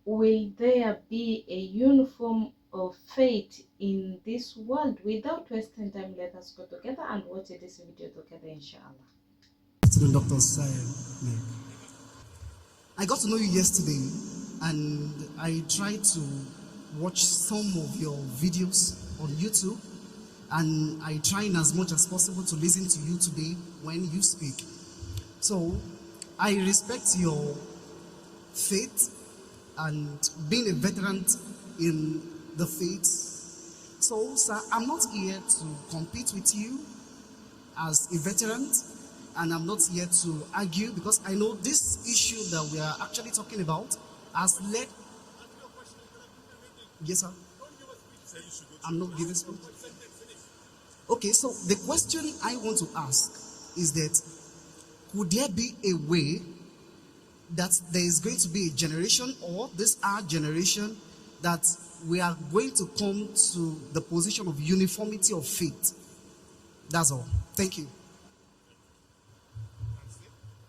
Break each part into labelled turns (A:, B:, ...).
A: will there be a uniform of faith in this world? Without wasting time, let us go together and watch this video together, inshallah.
B: To Dr. Zakir. I got to know you yesterday, and I tried to watch some of your videos on YouTube, and I try in as much as possible to listen to you today when you speak. So I respect your faith and being a veteran in the faith. So, sir, I'm not here to compete with you as a veteran, and I'm not here to argue, because I know this issue that we are actually talking about has led. Yes, sir. I'm not giving speech. Okay, so the question I want to ask is that could there be a way that there is going to be a generation, or this our generation, that we are going to come to the position of uniformity of faith? That's all. Thank you.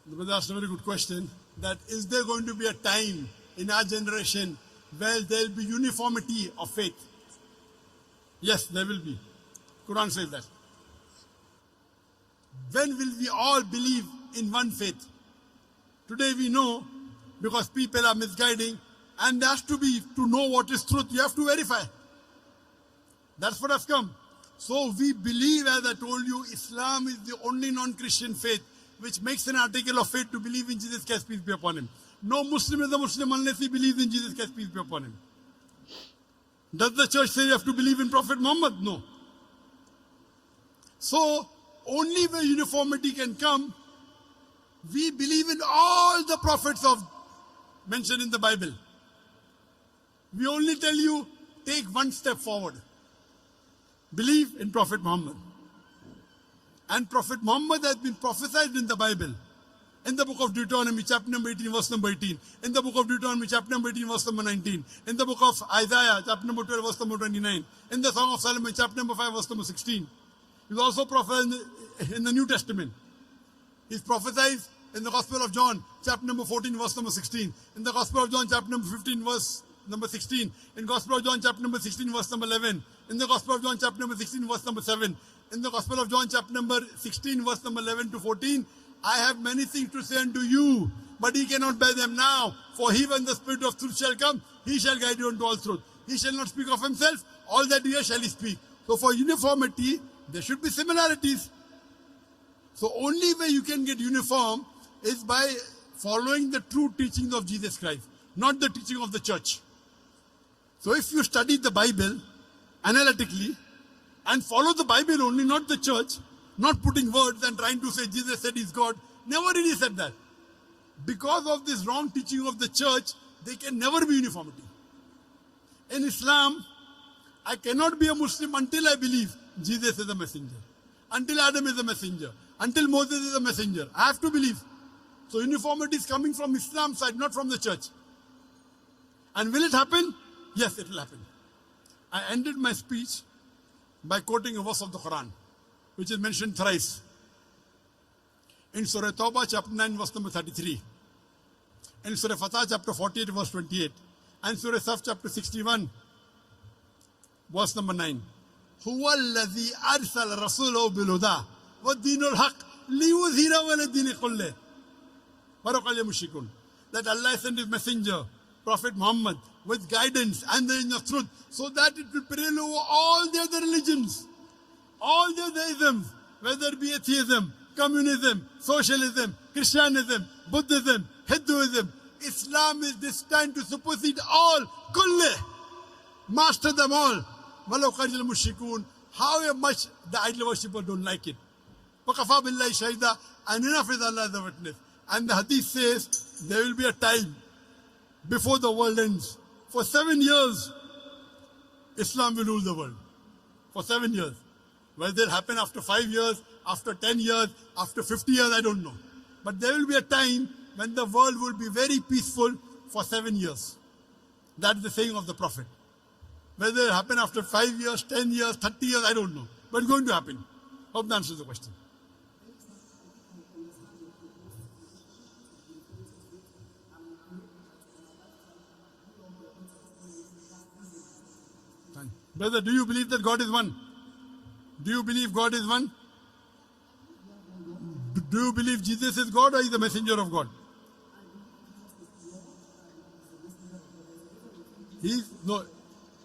C: The brother asked a very good question, that is there going to be a time in our generation where there will be uniformity of faith? Yes, there will be. Quran says that. When will we all believe in one faith? Today we know, because people are misguiding, and there has to be, to know what is truth, you have to verify. That's what has come. So we believe, as I told you, Islam is the only non-Christian faith which makes an article of faith to believe in Jesus Christ, peace be upon him. No Muslim is a Muslim unless he believes in Jesus Christ, peace be upon him. Does the church say you have to believe in Prophet Muhammad? No. So, only where uniformity can come, we believe in all the prophets of mentioned in the Bible. We only tell you, take one step forward. Believe in Prophet Muhammad. And Prophet Muhammad has been prophesied in the Bible. In the book of Deuteronomy, chapter number 18, verse number 18. In the book of Deuteronomy, chapter number 18, verse number 19. In the book of Isaiah, chapter number 12, verse number 29. In the Song of Solomon, chapter number 5, verse number 16. He's also prophesied in the New Testament. He's prophesied in the Gospel of John, chapter number 14, verse number 16. In the Gospel of John, chapter number 15, verse number 16. In Gospel of John, chapter number 16, verse number 11. In the Gospel of John, chapter number 16, verse number 7. In the Gospel of John, chapter number 16, verse number 11 to 14. I have many things to say unto you, but ye cannot bear them now. For he, when the Spirit of truth shall come, he shall guide you unto all truth. He shall not speak of himself, all that he hears shall he speak. So for uniformity, there should be similarities. So only way you can get uniform is by following the true teachings of Jesus Christ, not the teaching of the church. So if you study the Bible analytically and follow the Bible only, not the church, not putting words and trying to say Jesus said he's God, never really said that. Because of this wrong teaching of the church, there can never be uniformity. In Islam, I cannot be a Muslim until I believe Jesus is a messenger, until Adam is a messenger, until Moses is a messenger. I have to believe. So uniformity is coming from Islam's side, not from the church. And will it happen? Yes, it will happen. I ended my speech by quoting a verse of the Quran, which is mentioned thrice. In Surah Tawbah, chapter 9, verse number 33. In Surah Fatah, chapter 48, verse 28. And Surah Saf, chapter 61, verse number 9. هُوَ الَّذِي أَرْسَلَ رَسُولَهُ بِالْهُدَى وَالدِّينُ الْحَقِّ لِيُظْهِرَهُ عَلَى الدِّينِ كُلِّهِ وَلَوْ كَرِهَ الْمُشْرِكُونَ. That Allah sent his messenger, Prophet Muhammad, with guidance and the inner truth, so that it will prevail over all the other religions, all the other isms, whether it be atheism, communism, socialism, Christianism, Buddhism, Hinduism. Islam is destined to supersede all, kulle, master them all. وَلَوْ كَرِهَ الْمُشْرِكُونَ. However much the idol worshippers don't like it. وَكَفَى بِاللَّهِ شَهِيدًا. And enough is Allah as a witness. And the hadith says there will be a time before the world ends. For 7 years, Islam will rule the world. For 7 years. Whether it will happen after 5 years, after 10 years, after 50 years, I don't know. But there will be a time when the world will be very peaceful for 7 years. That's the saying of the Prophet. Whether it will happen after 5 years, 10 years, 30 years, I don't know. But it's going to happen. Hope that answers the question. Brother, do you believe that God is one? Do you believe God is one? Do you believe Jesus is God or is the messenger of God? He's no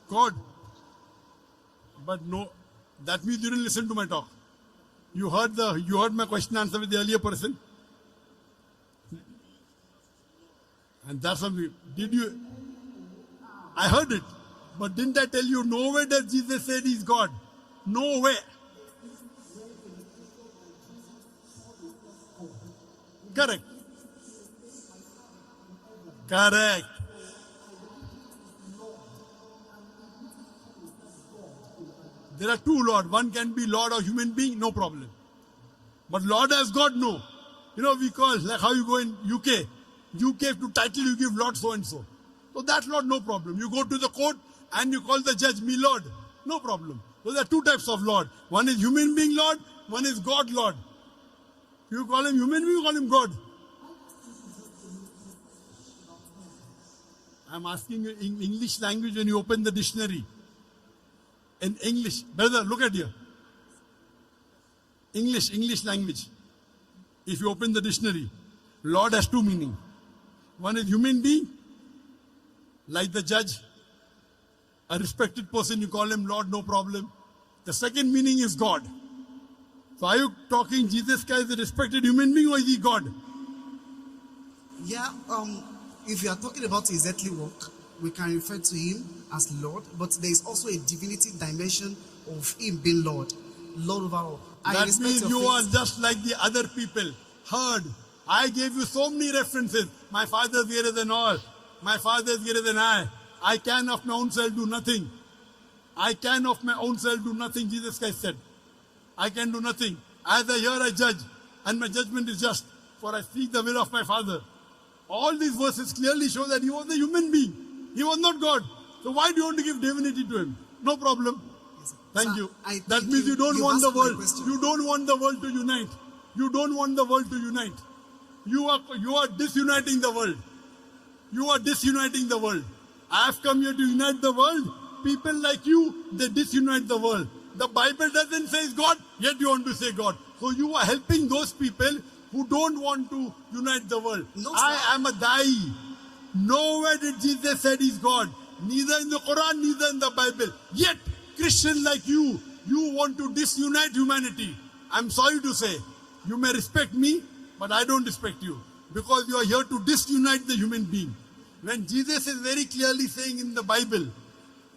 C: God. But no, that means you didn't listen to my talk. You heard my question answer with the earlier person. And that's what did you? I heard it. But didn't I tell you nowhere does Jesus say he's God? Nowhere. Correct. Correct. There are two Lord. One can be Lord or human being, no problem. But Lord as God, no. You know, we call, like how you go in UK. UK to title you give Lord so and so. So that's Lord, no problem. You go to the court and you call the judge me Lord. No problem. So there are two types of Lord. One is human being Lord, one is God Lord. You call him human being, you call him God. I'm asking you in English language when you open the dictionary. In English, brother, look at here. English language. If you open the dictionary, Lord has two meanings. One is human being, like the judge, a respected person, you call him Lord, no problem. The second meaning is God. So are you talking Jesus Christ is a respected human being or is he God?
B: Yeah, if you are talking about his earthly work, we can refer to him as Lord, but there is also a divinity dimension of him being Lord. Lord over all.
C: That means you are just like the other people. Heard. I gave you so many references. My Father is greater than all. My Father is greater than I. I can of my own self do nothing. I can of my own self do nothing, Jesus Christ said. I can do nothing. As I hear, I judge. And my judgment is just. For I seek the will of my Father. All these verses clearly show that he was a human being. He was not God. So why do you want to give divinity to him? No problem.
B: Yes,
C: Thank you.
B: That
C: means you don't want the world. You don't want the world to unite. You don't want the world to unite. You are disuniting the world. You are disuniting the world. I have come here to unite the world. People like you, they disunite the world. The Bible doesn't say God, yet you want to say God. So you are helping those people who don't want to unite the world.
B: No,
C: I am a da'i. Nowhere did Jesus say he's God. Neither in the Quran, neither in the Bible. Yet, Christians like you want to disunite humanity. I'm sorry to say, you may respect me, but I don't respect you. Because you are here to disunite the human being. When Jesus is very clearly saying in the Bible,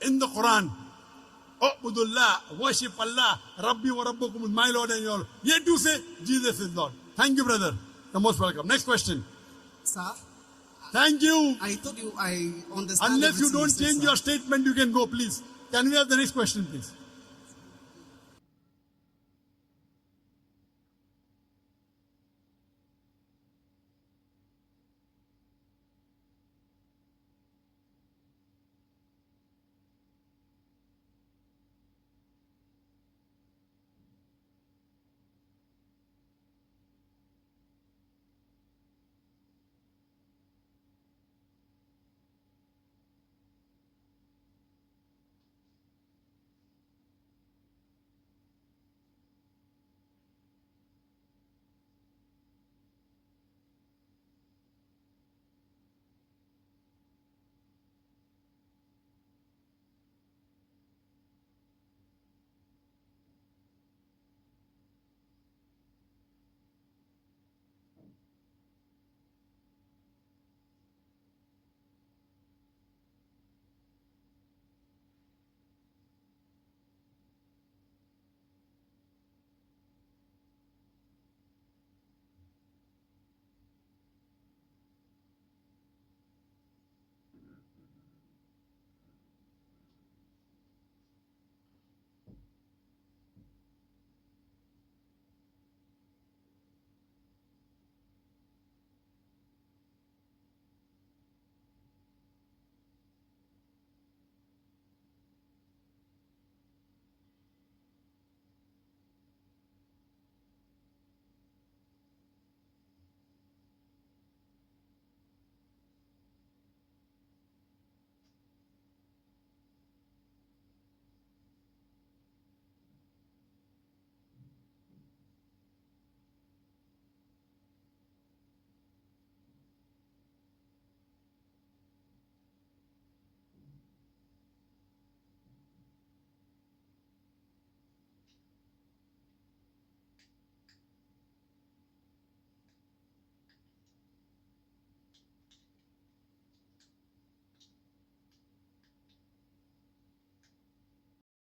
C: in the Quran, U'budullah, worship Allah, Rabbi wa Rabbukum, my Lord and your Lord. Yet you say, Jesus is Lord. Thank you, brother. You're most welcome. Next question.
B: Sir?
C: Thank you.
B: I told you I understand.
C: Unless you don't
B: said,
C: change
B: sir.
C: your statement, you can go, please. Can we have the next question, please?